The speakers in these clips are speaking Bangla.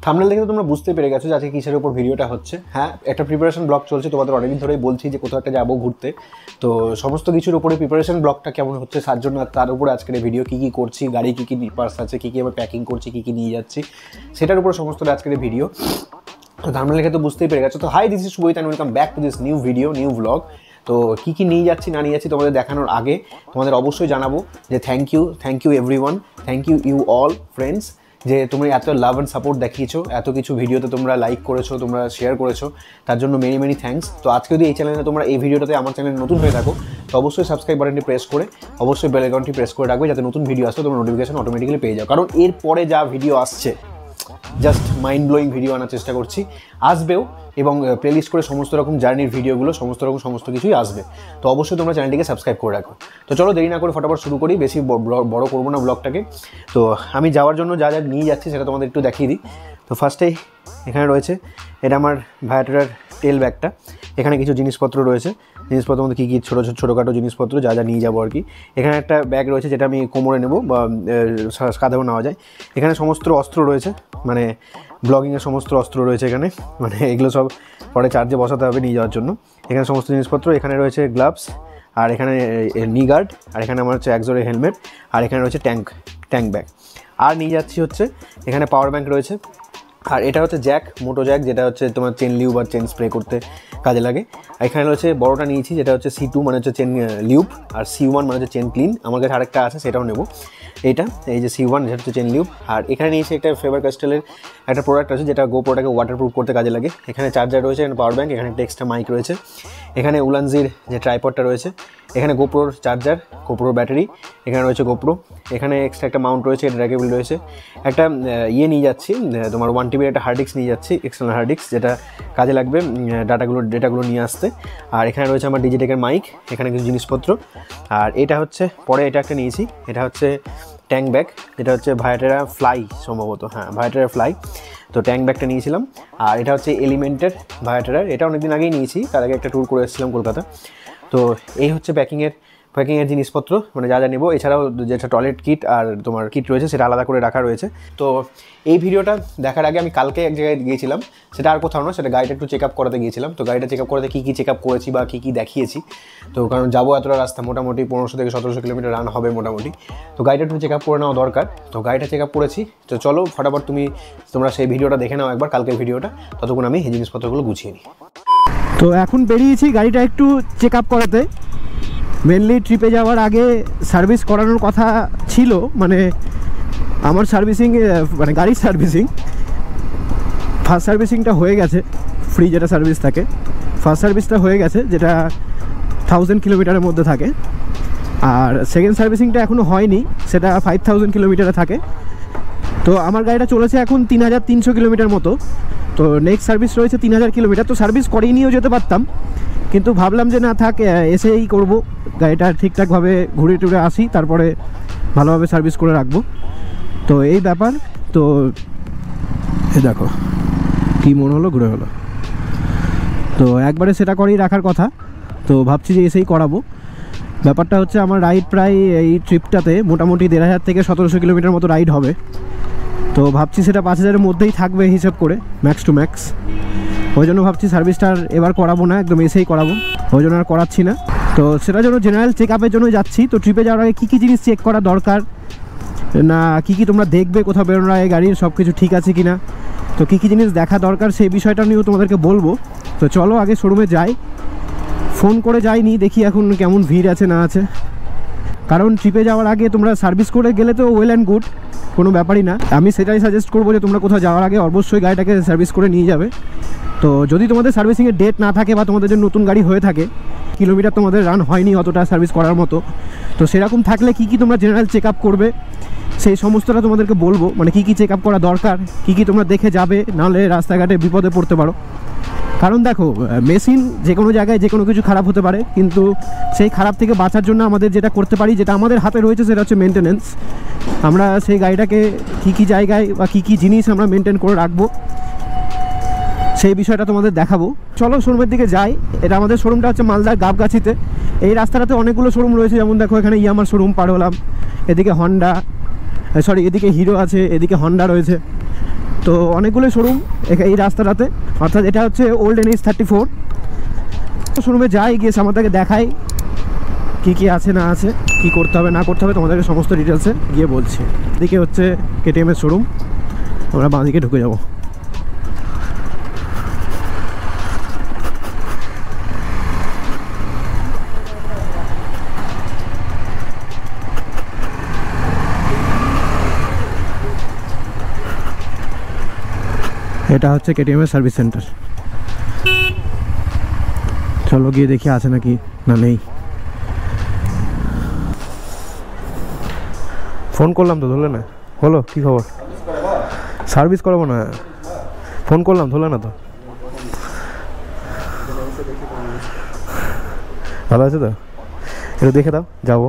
থাম্বনেল দেখে তোমরা বুঝতে পেরে গেছো যে আজকে কিসের উপর ভিডিওটা হচ্ছে। হ্যাঁ, একটা প্রিপারেশন ব্লগ চলছে, তোমাদের অনেকদিন ধরেই বলছি যে কোথাও একটা যাবো ঘুরতে। তো সমস্ত কিছুর উপরে প্রিপারেশন ব্লগটা কেমন হচ্ছে তার জন্য তার উপরে আজকের এই ভিডিও। কী কী করছি, গাড়ি কী কী পার্স আছে, কী কী আমি প্যাকিং করছি, কী কী নিয়ে যাচ্ছি, সেটার উপর সমস্ত আজকের এই ভিডিও। তো থাম্বনেল দেখে তো বুঝতেই পেরে গেছো। তো hi, this is Shubhajit and welcome back to this new video, new vlog. তো কী কী নিয়ে যাচ্ছি না নিয়ে যাচ্ছি তোমাদের দেখানোর আগে তোমাদের অবশ্যই জানাবো যে thank you everyone, thank you all friends, যে তোমরা এত লাভ অ্যান্ড সাপোর্ট দেখিয়েছো, এত কিছু ভিডিওতে তোমরা লাইক করেছো, তোমরা শেয়ার করেছো, তার জন্য মেনি থ্যাঙ্কস। তো আজকে যদি এই চ্যানেলে তোমরা এই ভিডিওটাতে আমার চ্যানেল নতুন হয়ে থাকো তো অবশ্যই সাবস্ক্রাইব বাটনটি প্রেস করে অবশ্যই বেল আইকনটি প্রেস করে রাখবে, যাতে নতুন ভিডিও আসলে তোমরা নোটিফিকেশন অটোমেটিক্যালি পেয়ে যাও। কারণ এরপরে যা ভিডিও আসছে জাস্ট মাইন্ড ব্লোয়িং ভিডিও আনার চেষ্টা করছি, আসবেও, এবং প্লেলিস্ট করে সমস্ত রকম জার্নির ভিডিওগুলো সমস্ত কিছুই আসবে। তো অবশ্যই তোমরা চ্যানেলটিকে সাবস্ক্রাইব করে রাখো। তো চলো দেরি না করে ফটাফট শুরু করি, বেশি বড় করবো না ব্লগটাকে। তো আমি যাওয়ার জন্য যা যা নিয়ে যাচ্ছি সেটা তোমাদের একটু দেখিয়ে দিই। তো ফার্স্টেই এখানে রয়েছে, এটা আমার ভায়াটার টেল ব্যাগটা। এখানে কিছু জিনিসপত্র রয়েছে, জিনিসপত্রের মধ্যে কী কী ছোটোখাটো জিনিসপত্র যা যা নিয়ে যাবো আর কি। এখানে একটা ব্যাগ রয়েছে যেটা আমি কোমরে নেবো বা কাঁধেও নেওয়া যায়। এখানে সমস্ত অস্ত্র রয়েছে, মানে ব্লগিংয়ের সমস্ত অস্ত্র রয়েছে এখানে, মানে এগুলো সব পরে চার্জে বসাতে হবে নিয়ে যাওয়ার জন্য। এখানে সমস্ত জিনিসপত্র, এখানে রয়েছে গ্লাভস, আর এখানে নি গার্ড, আর এখানে আমার হচ্ছে একজোড়ে হেলমেট, আর এখানে রয়েছে ট্যাঙ্ক ব্যাগ। আর নিয়ে যাচ্ছি হচ্ছে এখানে পাওয়ার ব্যাঙ্ক রয়েছে, আর এটা হচ্ছে জ্যাক, মোটো জ্যাক, যেটা হচ্ছে তোমার চেন লিউব আর চেন স্প্রে করতে কাজে লাগে। এখানে রয়েছে বড়টা নিয়েছি যেটা হচ্ছে C2 মানে হচ্ছে চেন লিউব, আর C1 মানে হচ্ছে চেন ক্লিন। আমার কাছে আরেকটা আছে সেটাও নেব। এইটা এই যে C1 যেটা হচ্ছে চেন লিউব। আর এখানে নিয়েছি একটা ফেবার কাস্টেলের একটা প্রোডাক্ট আছে যেটা গোপ্রোটাকে ওয়াটারপ্রুফ করতে কাজে লাগে। এখানে চার্জার রয়েছে, এখানে পাওয়ার ব্যাঙ্ক, এখানে একটা এক্সট্রা মাইক রয়েছে, এখানে উলানজির যে ট্রাইপডটা রয়েছে, এখানে গোপ্রোর চার্জার, গোপ্রোর ব্যাটারি, এখানে রয়েছে গোপ্রো, এখানে এক্সট্রা একটা মাউন্ট রয়েছে, ড্র্যাগেবল রয়েছে। একটা ইয়ে নিয়ে যাচ্ছি, তোমার 1 TB একটা হার্ড ডিস্ক নিয়ে যাচ্ছি, এক্সটার্নাল হার্ড ডিস্ক, যেটা কাজে লাগবে ডেটাগুলো নিয়ে আসতে। আর এখানে রয়েছে আমার ডিজিটেকের মাইক, এখানে কিছু জিনিসপত্র। আর এটা হচ্ছে পরে এটা একটা নিয়েছি, এটা হচ্ছে ট্যাঙ্ক ব্যাগ, যেটা হচ্ছে ভায়াটেরা ফ্লাই সম্ভবত, হ্যাঁ ভায়াটেরা ফ্লাই। তো ট্যাঙ্ক ব্যাগটা নিয়েছিলাম। আর এটা হচ্ছে এলিমেন্টের ভায়াটেরার, এটা অনেকদিন আগেই নিয়েছি, তার আগে একটা ট্যুর করে এসেছিলাম কলকাতা। তো এই হচ্ছে প্যাকিংয়ের জিনিসপত্র, মানে যা যা নেবো। এছাড়াও যেটা টয়লেট কিট আর তোমার কিট রয়েছে সেটা আলাদা করে রাখা রয়েছে। তো এই ভিডিওটা দেখার আগে আমি কালকে এক জায়গায় গিয়েছিলাম, সেটা আর কোথাও না, সেটা গাড়িটা একটু চেক আপ করাতে গিয়েছিলাম। তো গাড়িটা চেক আপ করাতে কী চেক আপ করেছি বা কী দেখিয়েছি, তো কারণ যাবো এতটা রাস্তা, মোটামুটি 1500 থেকে 1700 কিলোমিটার রান হবে মোটামুটি। তো গাড়িটা একটু চেক আপ করে নেওয়া দরকার। তো গাড়িটা চেক আপ করেছি। তো চলো ফটাফট তোমরা সেই ভিডিওটা দেখে নাও একবার, কালকের ভিডিওটা, ততক্ষণ আমি এই জিনিসপত্রগুলো গুছিয়ে নিই। তো এখন বেরিয়েছি গাড়িটা একটু চেক আপ করাতে। মেনলি ট্রিপে যাওয়ার আগে সার্ভিস করানোর কথা ছিল, মানে আমার সার্ভিসিং, মানে গাড়ির সার্ভিসিং, ফার্স্ট সার্ভিসিংটা হয়ে গেছে, ফ্রি যেটা সার্ভিস থাকে, ফার্স্ট সার্ভিসটা হয়ে গেছে, যেটা 1000 কিলোমিটারের মধ্যে থাকে। আর সেকেন্ড সার্ভিসিংটা এখনও হয়নি, সেটা 5000 কিলোমিটারে থাকে। তো আমার গাড়িটা চলেছে এখন 3300 কিলোমিটার মতো। তো নেক্সট সার্ভিস রয়েছে 3000 কিলোমিটার। তো সার্ভিস করেই নিয়েও যেতে পারতাম, কিন্তু ভাবলাম যে না থাক, এসেই করব, গাড়িটা ঠিকঠাকভাবে ঘুরে টুরে আসি, তারপরে ভালোভাবে সার্ভিস করে রাখবো। তো এই ব্যাপার। তো দেখো কী মনে হলো, ঘুরে হলো। তো একবারে সেটা করেই রাখার কথা, তো ভাবছি যে এসেই করাবো। ব্যাপারটা হচ্ছে আমার রাইড প্রায় এই ট্রিপটাতে মোটামুটি 1500 থেকে 1700 কিলোমিটার মতো রাইড হবে। তো ভাবছি সেটা 5000-এর মধ্যেই থাকবে হিসাব করে, ম্যাক্স টু ম্যাক্স। ওই জন্য ভাবছি সার্ভিসটার এবার করাবো না, একদম এসেই করাবো, ওই জন্য আর করাচ্ছি না। তো সেটার জন্য জেনারেল চেক আপের জন্য যাচ্ছি। তো ট্রিপে যাওয়ার আগে কী কী জিনিস চেক করা দরকার, না কী কী তোমরা দেখবে কোথাও বেরোনোর আগে, গাড়ির সব কিছু ঠিক আছে কি না, তো কী কী জিনিস দেখা দরকার সেই বিষয়টা নিয়েও তোমাদেরকে বলবো। তো চলো আগে শোরুমে যাই। ফোন করে যাইনি, দেখি এখন কেমন ভিড় আছে না আছে। কারণ ট্রিপে যাওয়ার আগে তোমরা সার্ভিস করে গেলে তো ওয়েল অ্যান্ড গুড, কোনো ব্যাপারই না। আমি সেটাই সাজেস্ট করবো যে তোমরা কোথাও যাওয়ার আগে অবশ্যই গাড়িটাকে সার্ভিস করে নিয়ে যাবে। তো যদি তোমাদের সার্ভিসিংয়ের ডেট না থাকে বা তোমাদের যে নতুন গাড়ি হয়ে থাকে, কিলোমিটার তোমাদের রান হয়নি অতটা সার্ভিস করার মতো, তো সেরকম থাকলে কী কী তোমরা জেনারেল চেক আপ করবে সেই সমস্তটা তোমাদেরকে বলবো। মানে কী কী চেক আপ করা দরকার, কী কী তোমরা দেখে যাবে, নাহলে রাস্তাঘাটে বিপদে পড়তে পারো। কারণ দেখো, মেশিন যে কোনো জায়গায় যে কোনো কিছু খারাপ হতে পারে, কিন্তু সেই খারাপ থেকে বাঁচার জন্য আমাদের যেটা করতে পারি, যেটা আমাদের হাতে রয়েছে, সেটা হচ্ছে মেনটেনেন্স। আমরা সেই গাড়িটাকে কী কী জায়গায় বা কী কী জিনিস আমরা মেনটেন করে রাখবো সেই বিষয়টা তোমাদের দেখাবো। চলো শোরুমের দিকে যাই। এটা আমাদের শোরুমটা হচ্ছে মালদার গাবগাছিতে। এই রাস্তাটাতে অনেকগুলো শোরুম রয়েছে, যেমন দেখো এখানে ইয়ামার শোরুম পার হলাম, এদিকে হন্ডা, এদিকে হিরো আছে, এদিকে হন্ডা রয়েছে। তো তো অনেকগুলো শোরুম এই রাস্তাটাতে, অর্থাৎ এটা হচ্ছে ওল্ড NH34। শোরুমে যাই, গিয়ে আমাদেরকে দেখাই কি কি আছে না আছে, কি করতে হবে না করতে হবে, তোমাদেরকে সমস্ত ডিটেলসে গিয়ে বলছি। এদিকে হচ্ছে KTM এর শোরুম, আমরা বাঁদিকে ঢুকে যাব। এটা হচ্ছে KTM এর সার্ভিস সেন্টার। চলো গিয়ে দেখি আছে নাকি না নেই। ফোন করলাম তো ধরলে না। হলো কি খবর? সার্ভিস করাবো না, ফোন করলাম ধরলে না তো। ভালো আছে তো? একটু দেখে দাও, যাবো।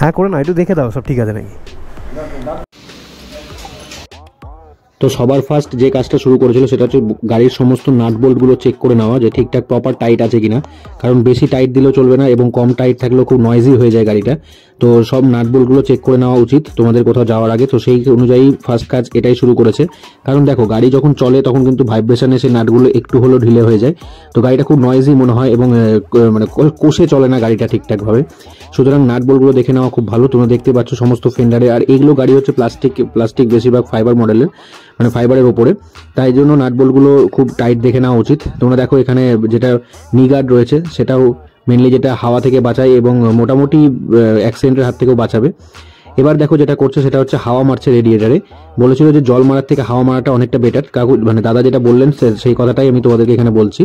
হ্যাঁ করে না, একটু দেখে দাও সব ঠিক আছে নাকি। তো সবার ফার্স্ট যে কাজটা শুরু করেছিল সেটা হচ্ছে গাড়ির সমস্ত নাট বোল্টগুলো চেক করে নেওয়া, যে ঠিকঠাক প্রপার টাইট আছে কিনা, কারণ বেশি টাইট দিলেও চলবে না এবং কম টাইট থাকলেও খুব নয়েজি হয়ে যায় গাড়িটা। তো সব নাট বোল্টগুলো চেক করে নেওয়া উচিত তোমাদের কোথাও যাওয়ার আগে। তো সেই অনুযায়ী ফার্স্ট কাজ এটাই শুরু করেছে, কারণ দেখো গাড়ি যখন চলে তখন কিন্তু ভাইব্রেশনে সেই নাটগুলো একটু হলেও ঢিলে হয়ে যায়, তো গাড়িটা খুব নয়েজি মনে হয় এবং মানে কষে চলে না গাড়িটা ঠিকঠাকভাবে। সুতরাং নাট বোল্টগুলো দেখে নেওয়া খুব ভালো। তোমরা দেখতে পাচ্ছ সমস্ত ফেন্ডারে, আর এগুলো গাড়ি হচ্ছে প্লাস্টিক বেশিরভাগ ফাইবার মডেলের, মানে ফাইবারের ওপরে, তাই জন্য নাট বোল্টগুলো খুব টাইট দেখে নেওয়া উচিত। তোমরা দেখো এখানে যেটা নি গার্ড রয়েছে সেটাও মেনলি যেটা হাওয়া থেকে বাঁচায় এবং মোটামুটি অ্যাক্সিডেন্টের হাত থেকেও বাঁচাবে। এবার দেখো যেটা করছে সেটা হচ্ছে হাওয়া মারছে রেডিয়েটারে। বলেছিল যে জল মারার থেকে হাওয়া মারাটা অনেকটা বেটার, মানে দাদা যেটা বললেন সেই কথাটাই আমি তোমাদেরকে এখানে বলছি।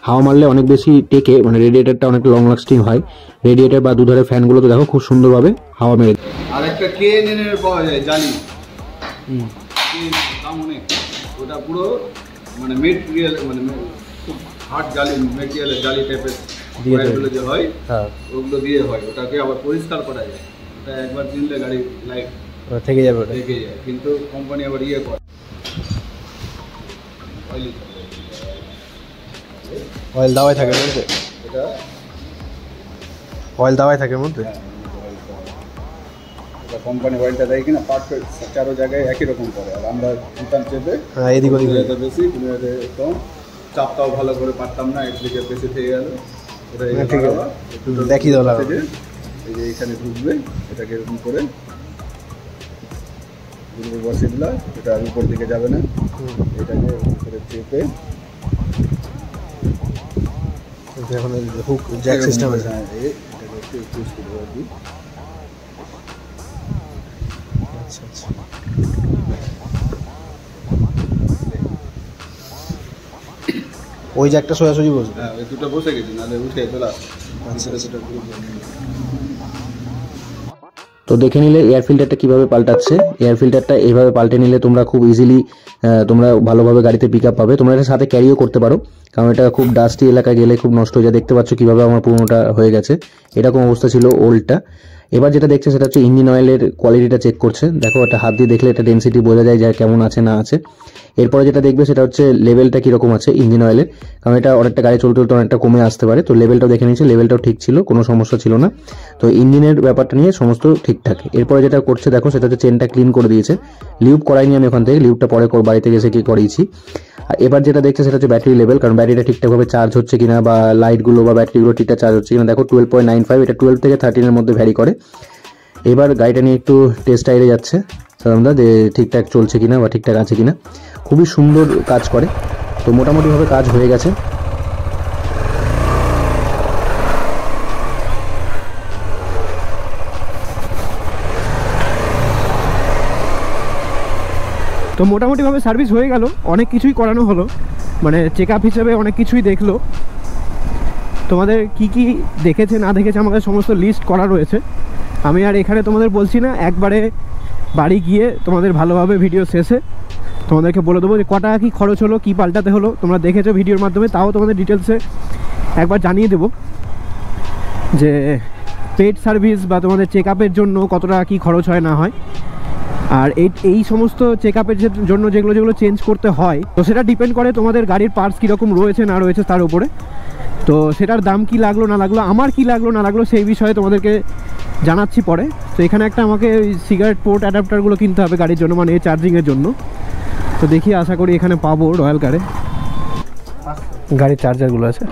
হাওয়া মারলে অনেক বেশি টেকে, মানে রেডিয়েটারটা অনেক লং লাস্টিং হয়। রেডিয়েটার বা দুধারে ফ্যানগুলো তো দেখো খুব সুন্দরভাবে হাওয়া মেরে। আর একটা KNN এর পাওয়া যায় জালি, দাম অনেক, ওটা পুরো মানে মেটেরিয়াল, মানে খুব হার্ড জালি, মেটেরিয়ালের জালি টাইপের ওয়্যারগুলো যে হয়, ওগুলো দিয়ে হয়। ওটাকে আবার পরিষ্কার করা যায়, ওটা একবার দিলে গাড়ি লাইট থেকে যাবে, থেকে যায়, কিন্তু কোম্পানি আবার ইয়ে করে অয়েল দাওয়াই থাকে মধ্যে, এটা অয়েল দাওয়াই থাকে মধ্যে। কোম্পানি অয়েলটা দেয় কিনা পারফেক্ট চারো জায়গায় একই রকম করে, আর আমরা দুটান চেপে এদিক ওদিক বেশি কম, চাপটাও ভালো করে পারতাম না, এদিকে বেশি থেকে গেল। দেখি দাও, এই যে এখানে ঢুকবে, এটাকে এরকম করে বসিয়ে দিলাম, এটা উপর দিকে যাবে না, এটাকে এরকম করে চেপে এখন হুক জ্যাক সিস্টেম আছে। এটাকে একটু ইউজ করবো আর কি। আচ্ছা আচ্ছা, ওই যে একটা সোজাসুজি বসে, হ্যাঁ ওই দুটো বসে গেছে, নাহলে উঠে চলে আসে। তো দেখে নিলে এয়ার ফিল্টারটা কীভাবে পাল্টাচ্ছে। এয়ার ফিল্টারটা এইভাবে পাল্টে নিলে তোমরা খুব ইজিলি তোমরা ভালোভাবে গাড়িতে পিক আপ পাবে। তোমরা এটা সাথে ক্যারিও করতে পারো, কারণ এটা খুব ডাস্টি এলাকায় গেলে খুব নষ্ট হয়ে যায়। দেখতে পাচ্ছ কীভাবে আমার পুরোনোটা হয়ে গেছে, এরকম অবস্থা ছিল ওল্ডটা। এবার যেটা দেখছে সেটা হচ্ছে ইঞ্জিন অয়েলের কোয়ালিটিটা চেক করছে। দেখো এটা হাত দিয়ে দেখলে এটা ডেন্সিটি বোঝা যায় যে কেমন আছে না আছে। এরপরে যেটা দেখবে সেটা হচ্ছে লেভেলটা কীরকম আছে ইঞ্জিন অয়েলের, কারণ এটা অনেকটা গাড়ি চলতে চলতে অনেকটা কমে আসতে পারে। তো লেভেলটাও দেখে নিয়েছে, লেভেলটাও ঠিক ছিল, কোনো সমস্যা ছিল না। তো ইঞ্জিনের ব্যাপারটা নিয়ে সমস্ত ঠিকঠাক। এরপরে যেটা করছে দেখো সেটা হচ্ছে চেনটা ক্লিন করে দিয়েছে, লিউব করাইনি আমি ওখান থেকে, লিউবটা পরে বাড়িতে গেছে কি করিয়েছি। আর এবার যেটা দেখছে সেটা হচ্ছে ব্যাটারি লেভেল, কারণ ব্যাটারিটা ঠিকঠাকভাবে চার্জ হচ্ছে কিনা বা লাইটগুলো বা ব্যাটারিগুলো ঠিকঠাক চার্জ হচ্ছে কিনা। দেখো 12.95, এটা 12 থেকে 13 মধ্যে ভ্যারি করে। এবার গাড়িটা নিয়ে একটু টেস্ট রাইডে যাচ্ছে সাধারণত, যে ঠিকঠাক চলছে কিনা বা ঠিকঠাক আছে কিনা। খুবই সুন্দর কাজ করে, তো মোটামুটিভাবে কাজ হয়ে গেছে। তো মোটামুটিভাবে সার্ভিস হয়ে গেল, অনেক কিছুই করানো হলো, মানে চেক আপ হিসেবে অনেক কিছুই দেখলো। তোমাদের কি কি দেখেছে না দেখেছে আমাদের সমস্ত লিস্ট করা রয়েছে। আমি আর এখানে তোমাদের বলছি না, একবারে বাড়ি গিয়ে তোমাদের ভালোভাবে ভিডিও শেষে তোমাদেরকে বলে দেবো যে কটা কী খরচ হলো, কী পাল্টাতে হলো। তোমরা দেখেছো ভিডিওর মাধ্যমে, তাও তোমাদের ডিটেলসে একবার জানিয়ে দেবো যে পেড সার্ভিস বা তোমাদের চেক আপের জন্য কতটা কী খরচ হয় না হয়। আর এই সমস্ত চেক আপের জন্য যেগুলো চেঞ্জ করতে হয়, তো সেটা ডিপেন্ড করে তোমাদের গাড়ির পার্টস কীরকম রয়েছে না রয়েছে তার উপরে। তো সেটার দাম কি লাগলো না লাগলো, আমার কি লাগলো না লাগলো সেই বিষয়ে তোমাদেরকে জানাচ্ছি পরে। তো এখানে একটা আমাকে ওই সিগারেট পোর্ট অ্যাডাপ্টারগুলো কিনতে হবে গাড়ির জন্য, মানে চার্জিংয়ের জন্য। তো দেখি, আশা করি এখানে পাবো রয়্যাল কারে। গাড়ির চার্জারগুলো আছে,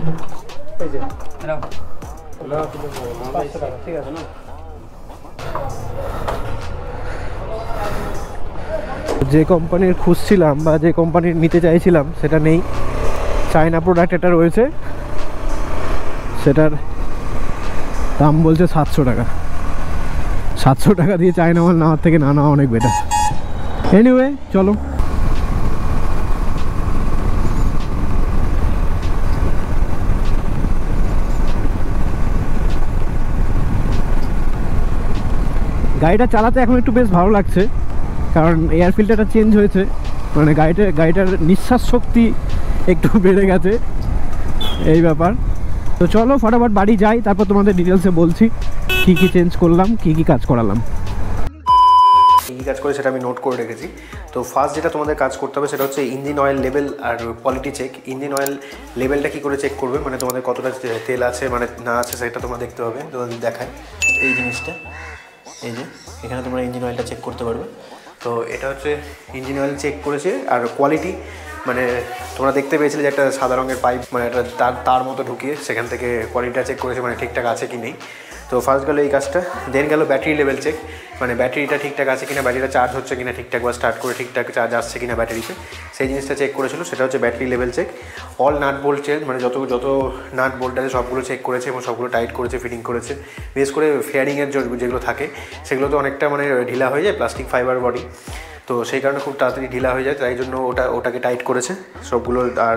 যে কোম্পানির খুঁজছিলাম বা যে কোম্পানির নিতে চাইছিলাম সেটা নেই। চায়না প্রোডাক্ট এটা রয়েছে, সেটার দাম বলছে 700 টাকা। 700 টাকা দিয়ে চায়না মাল নেওয়ার থেকে না নেওয়া অনেক বেটার। এনিওয়ে চলো, গাড়িটা চালাতে এখন একটু বেশ ভালো লাগছে, কারণ এয়ার ফিল্টারটা চেঞ্জ হয়েছে, মানে গাড়িটার নিঃশ্বাস শক্তি একটু বেড়ে গেছে, এই ব্যাপার। তো চলো ফটাফট বাড়ি যাই, তারপর তোমাদের ডিটেলসে বলছি কি কি চেঞ্জ করলাম, কি কি কাজ করালাম। কী কাজ করে সেটা আমি নোট করে রেখেছি। তো ফার্স্ট যেটা তোমাদের কাজ করতে হবে সেটা হচ্ছে ইঞ্জিন অয়েল লেভেল আর কোয়ালিটি চেক। ইঞ্জিন অয়েল লেভেলটা কী করে চেক করবে, মানে তোমাদের কতটা তেল আছে মানে না আছে সেটা তোমরা দেখতে হবে। তো দেখায় এই জিনিসটা, এই যে এখানে তোমরা ইঞ্জিন অয়েলটা চেক করতে পারবে। তো এটা হচ্ছে ইঞ্জিন অয়েল চেক করেছে। আর কোয়ালিটি মানে তোমরা দেখতে পেয়েছিলে যে একটা সাদা রঙের পাইপ, মানে একটা তার মতো ঢুকিয়ে সেখান থেকে কোয়ালিটিটা চেক করেছে, মানে ঠিকঠাক আছে কি নেই। তো ফার্স্ট গেলো এই কাজটা। দেন গেলো ব্যাটারি লেভেল চেক, মানে ব্যাটারিটা ঠিকঠাক আছে কিনা, ব্যাটারিটা চার্জ হচ্ছে কিনা ঠিকঠাক, বা স্টার্ট করে ঠিকঠাক চার্জ আসছে কিনা ব্যাটারিতে, সেই জিনিসটা চেক করেছিল। সেটা হচ্ছে battery level check. All nut bolt check, মানে যত নাট বোল্ট আছে সবগুলো চেক করেছে এবং সবগুলো টাইট করেছে, ফিটিং করেছে। বিশেষ করে ফেয়ারিংয়ের যেগুলো থাকে সেগুলো তো অনেকটা মানে ঢিলা হয়ে যায়, প্লাস্টিক ফাইবার বডি, তো সেই কারণে খুব তাড়াতাড়ি ঢিলা হয়ে যায়, তাই জন্য ওটাকে টাইট করেছে সবগুলো। আর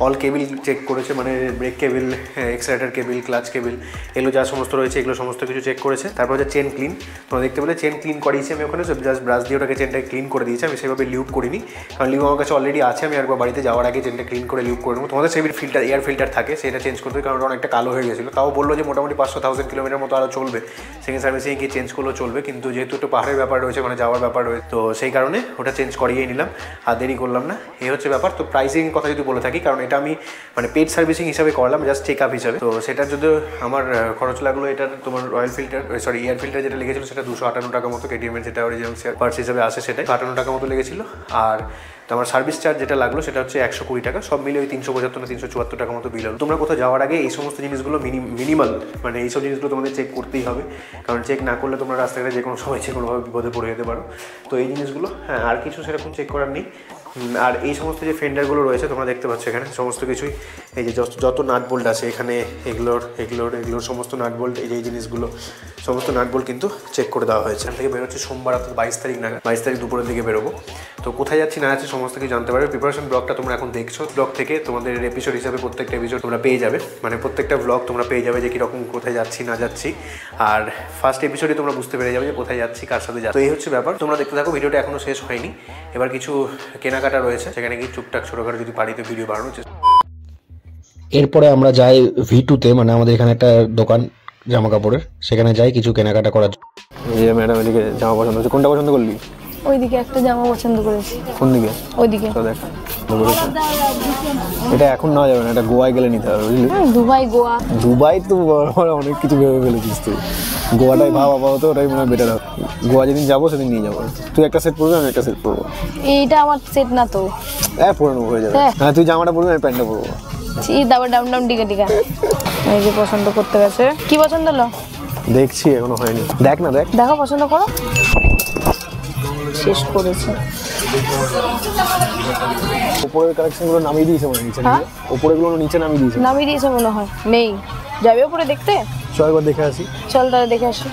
অল কেবিল চেক করেছে, মানে brake cable, accelerator cable, clutch cable, এগুলো যা সমস্ত রয়েছে এগুলো সমস্ত কিছু চেক করেছে। তারপর হচ্ছে চেন ক্লিন, তোমরা দেখতে পেলে চেন ক্লিন করিয়েছি আমি ওখানে, জাস্ট ব্রাশ দিয়ে ওটাকে চেনটাকে ক্লিন করে দিয়েছি। আমি সেভাবে লিউপ করিনি, কারণ লিউপ আমার কাছে অলরেডি আছে। আমি একবার বাড়িতে যাওয়ার আগে চেনটা ক্লিন করে লিউপ করে নেবো। তোমাদের সেই ফিল্টার, এয়ার ফিল্টার থাকে, সেটা চেঞ্জ করতে, কারণ ওটা অনেকটা কালো হয়ে গেছিলো। তাও বললো যে মোটামুটি 500,000 কিলোমিটার মতো আরও চলবে, সেকেন্ড সার্ভিসিং গিয়ে চেঞ্জ করলেও চলবে, কিন্তু যেহেতু একটু পাহাড়ের ব্যাপার রয়েছে, মানে যাওয়ার ব্যাপার রয়েছে, তো সেই কারণে ওটা চেঞ্জ করিয়ে নিলাম, আর দেরি করলাম না। এই হচ্ছে ব্যাপার। তো প্রাইসিং কথা যদি বলে থাকি, কারণ এটা আমি মানে পেড সার্ভিসিং হিসাবে করলাম, জাস্ট চেক আপ হিসাবে। তো সেটার যদি আমার খরচ লাগলো, এটা তোমার royal filter, sorry air filter যেটা লেগেছিলো সেটা 258 টাকা মতো, কেটিএমের যেটা অরিজিনাল পার্টস হিসাবে আসে সেটাই 58 টাকা মতো লেগেছিলো। আর তো আমার সার্ভিস চার্জ যেটা লাগলো সেটা হচ্ছে 120 টাকা, সব মিলে ওই 375 না 374 টাকা মতো বিল হলো। তোমরা কোথাও যাওয়ার আগে এই সমস্ত জিনিসগুলো মিনিমাল, মানে এইসব জিনিসগুলো তোমাদের চেক করতেই হবে, কারণ চেক না করলে তোমরা রাস্তাঘাটে যে কোনো সময় যে কোনোভাবে বিপদে পড়ে যেতে পারো। তো এই জিনিসগুলো, হ্যাঁ, আর কিছু সেরকম চেক করার নেই। আর এই সমস্ত যে ফেন্ডারগুলো রয়েছে তোমরা দেখতে পাচ্ছ এখানে সমস্ত কিছুই, এই যে যত নাট বোল্ট আছে এখানে, এগুলোর সমস্ত নাট বোল্ট, এই যে এই জিনিসগুলো সমস্ত নাট বোল্ট কিন্তু চেক করে দেওয়া হয়েছে। এখান থেকে বেরোচ্ছে সোমবার অর্থাৎ 22 তারিখ নাগাদ, 22 তারিখ দুপুরের দিকে বেরোবো। তো কোথায় যাচ্ছি না যাচ্ছি সমস্ত কিছু জানতে পারবে। প্রিপারেশন ব্লগটা তোমরা এখন দেখছো, ব্লগ থেকে তোমাদের এপিসোড হিসাবে প্রত্যেকটা এপিসোড তোমরা পেয়ে যাবে, মানে প্রত্যেকটা ব্লগ তোমরা পেয়ে যাবে যে কীরকম কোথায় যাচ্ছি না যাচ্ছি। আর ফার্স্ট এপিসোডে তোমরা বুঝতে পেরে যাবে যে কোথায় যাচ্ছি, কার সাথে যাচ্ছি। তো এই হচ্ছে ব্যাপার, তোমরা দেখতে থাকো। ভিডিওটা এখনও শেষ হয়নি, এবার কিছু কেনাকাটা রয়েছে, সেখানে গিয়ে টুকটাক ছোটোখাটো যদি পারি তো ভিডিও বানানোর চেষ্টা। এরপরে আমরা যাই V2-তে, মানে আমাদের এখানে একটা দোকান জামা কাপড়ের, সেখানে যাই কিছু কেনাকাটা করার জন্য। এই যে ম্যাডাম এদিকে জামা পছন্দ হচ্ছে, কোনটা পছন্দ করলি? ওইদিকে একটা জামা পছন্দ করেছি। কোন দিকে? ওইদিকে। তো দেখ, এটা এখন নেওয়া যাবে না, এটা গোয়ায় গেলে নিতে হবে, বুঝলি? দুবাই, গোয়া। দুবাই তো অনেক কিছু ভেবে ফেলেছিস তুই, গোয়াটাই ভাব আপাতত, ওটাই মনে হয় বেটার হবে। গোয়া যেদিন যাবো সেদিন নিয়ে যাবো, তুই একটা সেট পরবি, আমি একটা সেট পরবো। এইটা আমার সেট না তো। হ্যাঁ পরে নেবো, হয়ে যাবে। হ্যাঁ তুই জামাটা পরবি, আমি প্যান্টটা পরবো। তারপর ডাউন টিকা এই যে পছন্দ করতে গেছে। কি পছন্দ হলো? দেখছি, এখনো হয়নি। দেখ না, দেখো পছন্দ করো। শেষ করেছে। উপরের কালেকশনগুলো নামিয়ে দিয়েছে মনে হয় নিচে, উপরেগুলো নিচে নামিয়ে দিয়েছে মনে হয়। নেই, যাবে উপরে দেখতে? চল একবার দেখে আসি। চল তাহলে দেখে আসি।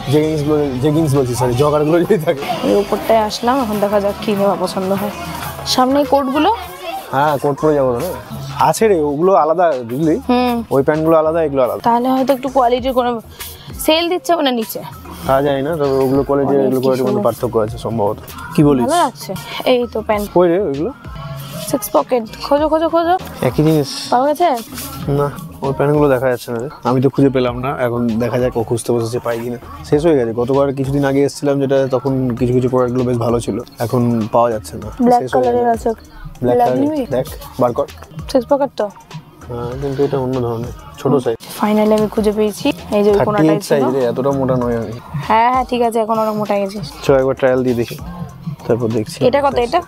জেগিংস বলছি, সরি, জগারগুলো যদি থাকে। এই উপরটায় আসলাম, এখন দেখা যাক কি নেওয়া পছন্দ হয়। সামনে কোটগুলো, হ্যাঁ কোট পরে যাবো না, আছে রে ওগুলো আলাদা, বুঝলি? ওই প্যান্টগুলো আলাদা, এগুলো আলাদা। তাহলে হয়তো একটু কোয়ালিটির কোনো সেল দিচ্ছে না নিচে, তা জানি না, তবে ওগুলো কোয়ালিটি এগুলো কোয়ালিটির মধ্যে পার্থক্য আছে সম্ভবত। কি বলিস? ভালো লাগছে। এই তো প্যান্ট। কই রে ওইগুলো? 6 পকেট। খোঁজো খোঁজো খোঁজো। একই জিনিস পাওয়া গেছে না? ওর প্যান্টগুলো দেখা যাচ্ছে না রে, আমি তো খুঁজে পেলাম না, এখন দেখা যাক ও খুঁজতে বসেছে পাই কিনা। শেষ হয়ে গেছে, গতবার কিছুদিন আগে এসেছিলাম যেটা, তখন কিছু কিছু প্রোডাক্টগুলো বেশ ভালো ছিল, এখন পাওয়া যাচ্ছে না। ব্ল্যাক কালারের আছে, ব্ল্যাক কালার দেখ বার কর। সিক্স পকেট তো, হ্যাঁ কিন্তু এটা অন্য ধরনের, ছোট সাইজ। ফাইনালি আমি খুঁজে পেয়েছি। এই যে কোনটাই 38 সাইজ রে, এতটা মোটা নয় আমি। হ্যাঁ হ্যাঁ ঠিক আছে, এখন অনেক মোটা গেছিস। চল একবার ট্রায়াল দিয়ে দেখি, তারপর দেখছি। এটা কত? এটা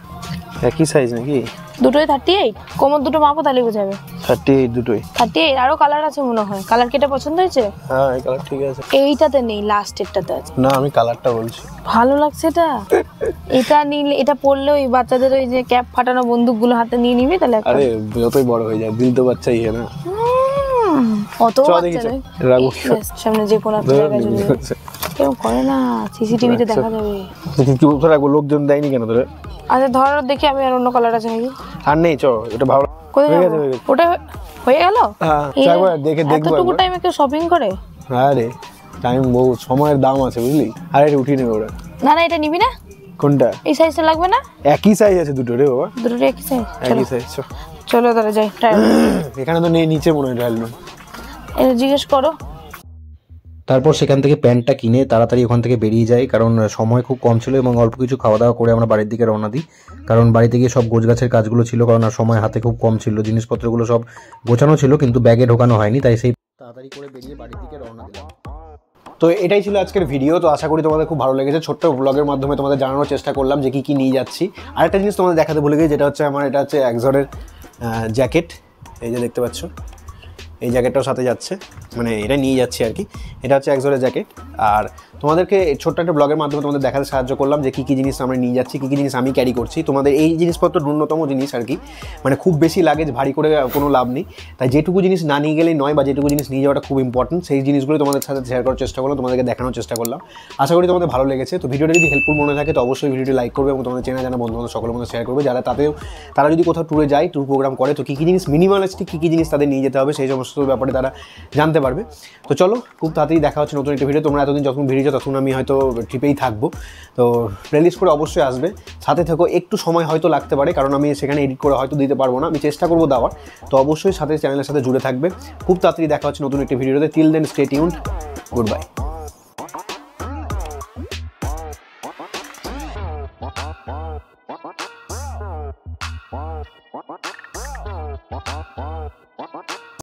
একই সাইজ নাকি? দুটোই 38। কোমর দুটো মাপো তাহলে বোঝাবে। 38 দুটোই। 38 আরো কালার আছে মনে হয়। কালার কি এটা পছন্দ হয়েছে? হ্যাঁ এই কালার ঠিক আছে। এইটাতে নেই, লাস্টেরটাতে আছে। না আমি কালারটা বলছি। ভালো লাগছে এটা। এটা নিলে, এটা পরলে ওই বাচ্চাদের ওই যে ক্যাপ ফাটানো বন্দুকগুলো হাতে নিয়ে নিবি তাহলে একটা। আরে যতই বড় হয়ে যায় দিল তো বাচ্চাই है ना। অত বাচ্চা নয়। রাগু সামনে যে কোনো একটা জায়গায় চলে যাবে। কেউ করে না, সিসিটিভিতে দেখা যাবে। কি বলছো রাগু, লোকজন দেয়নি কেন তোরে? আচ্ছা ধর দেখি আমি আর অন্য কালার আছে নাকি। আর নেই, চল এটা ভালো কোথায় হয়ে যাবো? গেছে। ওটা হয়ে গেল? হ্যাঁ একবার দেখে দেখবো। এতটুকু টাইমে কেউ শপিং করে? হ্যাঁ রে, টাইম বহু, সময়ের দাম আছে বুঝলি। আরে এটা উঠিয়ে নেবে ওরা। না না এটা নিবি না? কোনটা? এই সাইজটা লাগবে না? একই সাইজ আছে দুটো রে বাবা। দুটো একই সাইজ? একই সাইজ। চলো তাহলে যাই ট্রায়াল। এখানে তো নেই, নিচে মনে হয় ট্রায়াল রুম। এটা জিজ্ঞেস করো। তারপর সেখান থেকে প্যান্টটা কিনে তাড়াতাড়ি ওখান থেকে বেরিয়ে যাই, কারণ সময় খুব কম ছিল এবং অল্প কিছু খাওয়া দাওয়া করে আমরা বাড়ির দিকে রওনা দিই। কারণ বাড়িতে গিয়ে সব গোছগাছের কাজগুলো ছিল, কারণ আর সময় হাতে খুব কম ছিল, জিনিসপত্রগুলো সব গোছানো ছিল কিন্তু ব্যাগে ঢোকানো হয়নি, তাই সেই তাড়াতাড়ি করে বেরিয়ে বাড়ির দিকে রওনা দিলাম। তো এটাই ছিল আজকের ভিডিও। তো আশা করি তোমাদের খুব ভালো লেগেছে। ছোট্ট ব্লগের মাধ্যমে তোমাদের জানানোর চেষ্টা করলাম যে কী নিয়ে যাচ্ছি। আরেকটা জিনিস তোমাদের দেখাতে ভুলে গেছি, যেটা হচ্ছে আমার এটা হচ্ছে এক্সরের জ্যাকেট। এই যে দেখতে পাচ্ছ, এই জ্যাকেটটাও সাথে যাচ্ছে, মানে এটা নিয়ে যাচ্ছি আর কি। এটা হচ্ছে এক্সরের জ্যাকেট। আর তোমাদেরকে ছোট্ট একটা ব্লগের মাধ্যমে তোমাদের দেখাতে সাহায্য করলাম যে কী কী জিনিস আমরা নিয়ে যাচ্ছি, কী কী জিনিস আমি ক্যারি করছি। তোমাদের এই জিনিসপত্র ন্যূনতম জিনিস আর কি, মানে খুব বেশি লাগেজ ভারী করে কোনো লাভ নেই। তাই যেটুকু জিনিস না নিয়ে গেলেই নয়, বা যেটুকু জিনিস নিয়ে যাওয়াটা খুব ইম্পর্টেন্ট, সেই জিনিসগুলো তোমাদের সাথে শেয়ার করার চেষ্টা করলাম, তোমাদেরকে দেখানোর চেষ্টা করলাম। আশা করি তোমাদের ভালো লেগেছে। তো ভিডিওটা যদি হেল্পফুল মনে থাকে তো অবশ্যই ভিডিওটি লাইক করবে এবং তোমাদের চেনা জানা বন্ধু বান্ধব সকলের মধ্যে শেয়ার করবে, যারা তারা যদি কোথাও ট্যুরে যায়, ট্যুর প্রোগ্রাম করে, তো কী কী জিনিস মিনিমালিস্টিক কী কী জিনিস তাদের নিয়ে যেতে হবে সেই সমস্ত ব্যাপারে তারা জানতে পারবে। তো চলো, খুব তাড়াতাড়ি দেখা হচ্ছে নতুন একটা ভিডিও। তোমরা এতদিন যখন ভিডিও তখন আমি হয়তো ট্রিপেই থাকবো, তো প্লেলিস্ট করে অবশ্যই আসবে, সাথে থেকো। একটু সময় হয়তো লাগতে পারে, কারণ আমি সেখানে এডিট করে হয়তো দিতে পারবো না, আমি চেষ্টা করবো দেওয়ার। তো অবশ্যই সাথে চ্যানেলের সাথে জুড়ে থাকবে। খুব তাড়াতাড়ি দেখা হচ্ছে নতুন একটি ভিডিওতে। Till then stay tuned, good by.